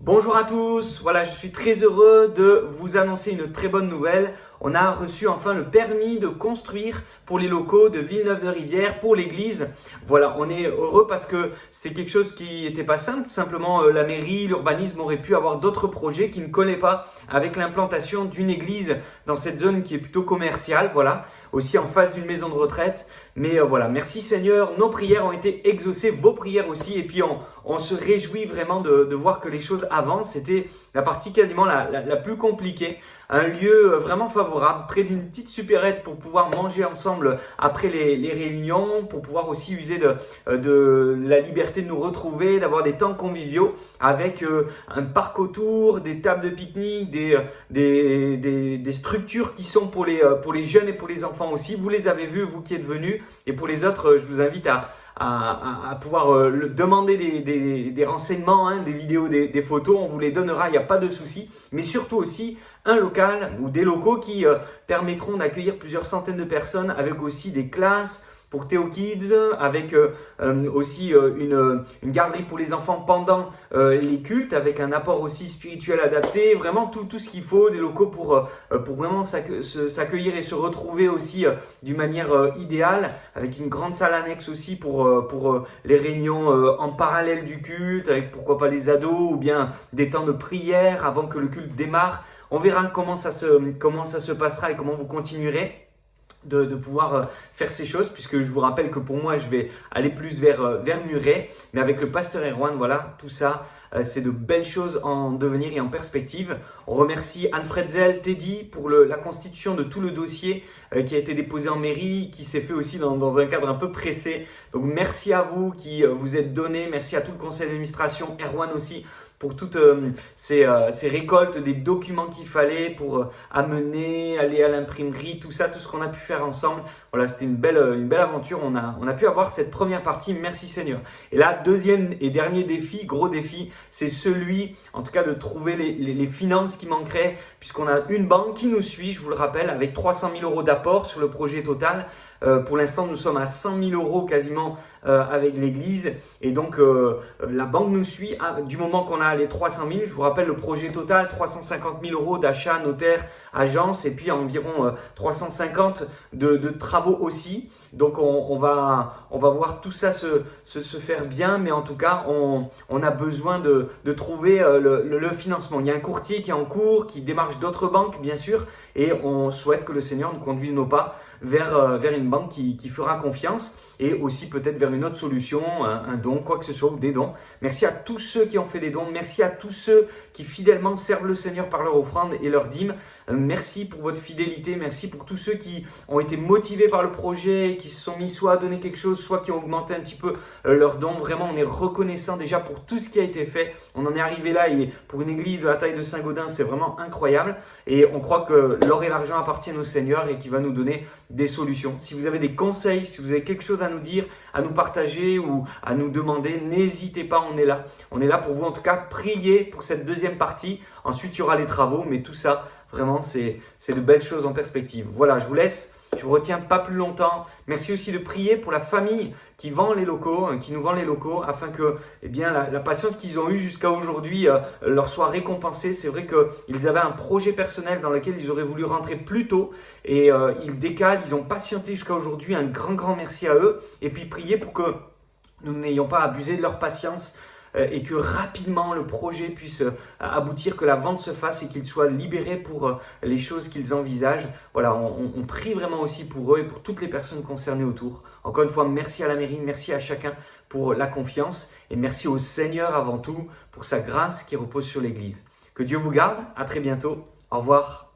Bonjour à tous, voilà, je suis très heureux de vous annoncer une très bonne nouvelle. On a reçu enfin le permis de construire pour les locaux de Villeneuve-de-Rivière, pour l'église. Voilà, on est heureux parce que c'est quelque chose qui n'était pas simple. Simplement, la mairie, l'urbanisme aurait pu avoir d'autres projets qui ne collaient pas avec l'implantation d'une église dans cette zone qui est plutôt commerciale, voilà, aussi en face d'une maison de retraite. Mais voilà, merci Seigneur, nos prières ont été exaucées, vos prières aussi, et puis on se réjouit vraiment de voir que les choses avancent. C'était la partie quasiment la plus compliquée. Un lieu vraiment favorable, près d'une petite supérette pour pouvoir manger ensemble après les réunions, pour pouvoir aussi user de la liberté de nous retrouver, d'avoir des temps conviviaux avec un parc autour, des tables de pique-nique, des structures qui sont pour les jeunes et pour les enfants aussi. Vous les avez vus, vous qui êtes venus, et pour les autres, je vous invite à pouvoir demander des renseignements, des vidéos, des photos, on vous les donnera, il n'y a pas de souci. Mais surtout aussi un local ou des locaux qui permettront d'accueillir plusieurs centaines de personnes avec aussi des classes pour Théo Kids, avec aussi une garderie pour les enfants pendant les cultes, avec un apport aussi spirituel adapté, vraiment tout ce qu'il faut, des locaux pour vraiment s'accueillir et se retrouver aussi d'une manière idéale, avec une grande salle annexe aussi pour les réunions en parallèle du culte, avec pourquoi pas les ados, ou bien des temps de prière avant que le culte démarre. On verra comment ça se passera et comment vous continuerez de pouvoir faire ces choses, puisque je vous rappelle que pour moi je vais aller plus vers Muret, mais avec le pasteur Erwan, voilà, tout ça c'est de belles choses en devenir et en perspective. On remercie Anne Fretzel, Teddy pour la constitution de tout le dossier qui a été déposé en mairie, qui s'est fait aussi dans un cadre un peu pressé. Donc merci à vous qui vous êtes donnés, merci à tout le conseil d'administration, Erwan aussi, pour toutes ces récoltes, des documents qu'il fallait pour amener, aller à l'imprimerie, tout ça, tout ce qu'on a pu faire ensemble. Voilà, c'était une belle aventure. On a pu avoir cette première partie, merci Seigneur. Et là, deuxième et dernier défi, gros défi, c'est celui, en tout cas, de trouver les finances qui manqueraient, puisqu'on a une banque qui nous suit, je vous le rappelle, avec 300 000 € d'apport sur le projet total. Pour l'instant, nous sommes à 100 000 € quasiment avec l'église, et donc la banque nous suit du moment qu'on a les 300 000. Je vous rappelle le projet total, 350 000 € d'achat, notaire, agence, et puis environ 350 de travaux aussi. Donc on va voir tout ça se faire bien, mais en tout cas on a besoin de trouver le financement. Il y a un courtier qui est en cours, qui démarche d'autres banques bien sûr, et on souhaite que le Seigneur nous conduise nos pas vers une banque qui fera confiance, et aussi peut-être vers une autre solution, un don, quoi que ce soit, ou des dons. Merci à tous ceux qui ont fait des dons, merci à tous ceux qui fidèlement servent le Seigneur par leur offrande et leur dîme. Merci pour votre fidélité, merci pour tous ceux qui ont été motivés par le projet, qui se sont mis soit à donner quelque chose, soit qui ont augmenté un petit peu leurs dons. Vraiment, on est reconnaissant déjà pour tout ce qui a été fait. On en est arrivé là, et pour une église de la taille de Saint-Gaudens, c'est vraiment incroyable. Et on croit que l'or et l'argent appartiennent au Seigneur et qu'il va nous donner des solutions. Si vous avez des conseils, si vous avez quelque chose à nous dire, à nous partager ou à nous demander, n'hésitez pas, on est là. On est là pour vous, en tout cas, prier pour cette deuxième partie. Ensuite, il y aura les travaux, mais tout ça, vraiment, c'est de belles choses en perspective. Voilà, je vous laisse. Je vous retiens pas plus longtemps. Merci aussi de prier pour la famille qui vend les locaux, qui nous vend les locaux, afin que la patience qu'ils ont eue jusqu'à aujourd'hui leur soit récompensée. C'est vrai qu'ils avaient un projet personnel dans lequel ils auraient voulu rentrer plus tôt, et ils décalent, ils ont patienté jusqu'à aujourd'hui. Un grand merci à eux. Et puis prier pour que nous n'ayons pas abusé de leur patience, et que rapidement le projet puisse aboutir, que la vente se fasse et qu'ils soient libérés pour les choses qu'ils envisagent. Voilà, on prie vraiment aussi pour eux et pour toutes les personnes concernées autour. Encore une fois, merci à la mairie, merci à chacun pour la confiance, et merci au Seigneur avant tout pour sa grâce qui repose sur l'Église. Que Dieu vous garde, à très bientôt, au revoir.